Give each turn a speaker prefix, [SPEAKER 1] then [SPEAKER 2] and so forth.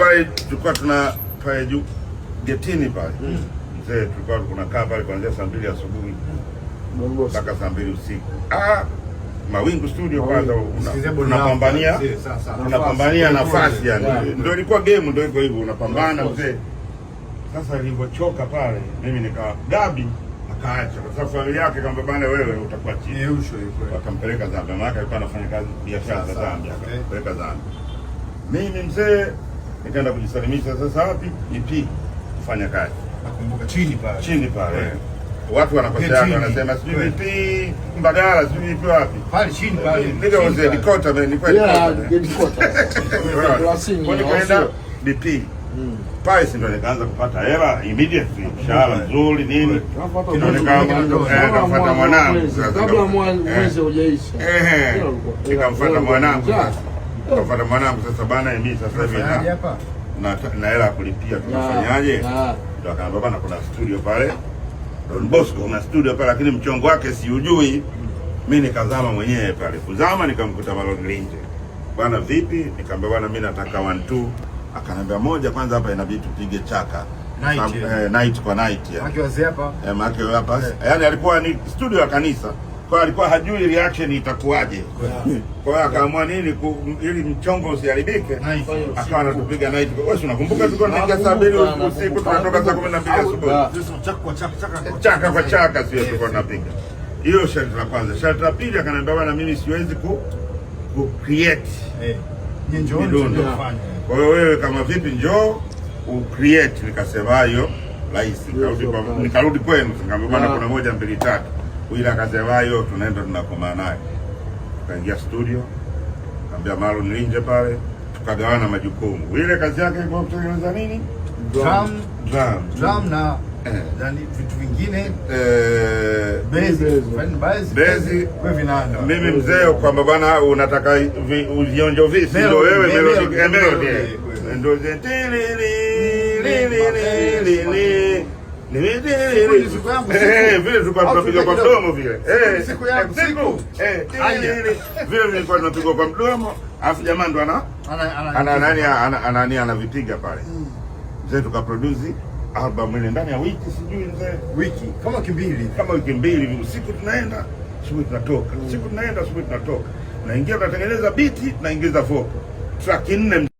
[SPEAKER 1] pale tulikuwa tuna pale juu getini pale. Mzee tulikuwa tunakaa pale kuanzia saa 2 asubuhi mpaka saa 2 usiku. Mawingu studio kwanza unapambania nafasi yani. Ndio ilikuwa game, ndio iko hivyo unapambana mzee. Sasa nilipochoka pale mimi nikawa Gabi akaacha kwa sababu familia yake kama bwana wewe utakuwa chini. Wakampeleka Zambia, maana alikuwa anafanya kazi biashara za Zambia, akapeleka Zambia. Mimi mzee nikaenda kujisalimisha sasa wapi? EP kufanya kazi.
[SPEAKER 2] Nakumbuka chini pale.
[SPEAKER 1] Watu wanakosea wanasema sijui EP Mbagala sijui EP wapi?
[SPEAKER 2] Pale chini pale.
[SPEAKER 1] Ndio wazee Dikota ni kweli.
[SPEAKER 3] Dikota.
[SPEAKER 1] Kwa nikaenda DP. Pale ndio nikaanza kupata hela immediately, mshahara nzuri nini. Nikamfuata mwanangu sasa.
[SPEAKER 3] Kabla mwezi hujaisha.
[SPEAKER 1] Nikamfuata mwanangu sasa. Nikamfuata mwanangu sasa bana, mimi sasa hivi na hela kulipia tunafanyaje? Ndio akaambia bana kuna studio pale. Don Bosco kuna studio pale lakini mchongo wake siujui. Mimi nikazama mwenyewe pale. Kuzama nikamkuta Malon Linje. Bwana vipi? Nikamwambia bwana mimi nataka 1 2. Akaniambia moja kwanza hapa inabidi tupige chaka. Night kwa night ya.
[SPEAKER 2] Maki wazee hapa.
[SPEAKER 1] Maki hapa. Yaani alikuwa ni studio ya kanisa. Kwa alikuwa hajui reaction itakuwaje. Kwa hiyo akaamua nini ili mchongo usiharibike. Akawa anatupiga night. Wewe unakumbuka tulikuwa tunaingia saa 2 usiku tunatoka saa 12 asubuhi. Chaka kwa chaka sio tulikuwa tunapiga. Hiyo sharti la kwanza. Sharti la pili akaniambia bwana mimi siwezi ku create.
[SPEAKER 2] Njoo ufanye.
[SPEAKER 1] Kwa hiyo wewe kama vipi njoo ucreate. Nikasema hiyo rahisi. Nikarudi kwenu nikamwambia bwana kuna 1 2 3. Huyu akasema hiyo tunaenda tunakoma naye. Tukaingia studio. Nikamwambia Malon Linje pale tukagawana majukumu. Ile kazi yake ilikuwa kutengeneza nini?
[SPEAKER 2] Drum na yani vitu vingine bezi kwa vinanda.
[SPEAKER 1] Mimi mzee kwamba bwana unataka vionjo visi ndio wewe melody ndio vile tulikuwa tunapiga kwa mdomo vile.
[SPEAKER 2] Siku ya siku.
[SPEAKER 1] Vile nilikuwa tunapiga kwa mdomo, afu jamaa ndo anavipiga pale. Mzee tukaproduce album ile ndani ya wiki sijui mzee.
[SPEAKER 2] Wiki kama wiki mbili usiku tunaenda, asubuhi tunatoka. Usiku tunaenda, asubuhi tunatoka. Naingia tunatengeneza beat, naingiza vocal. Track 4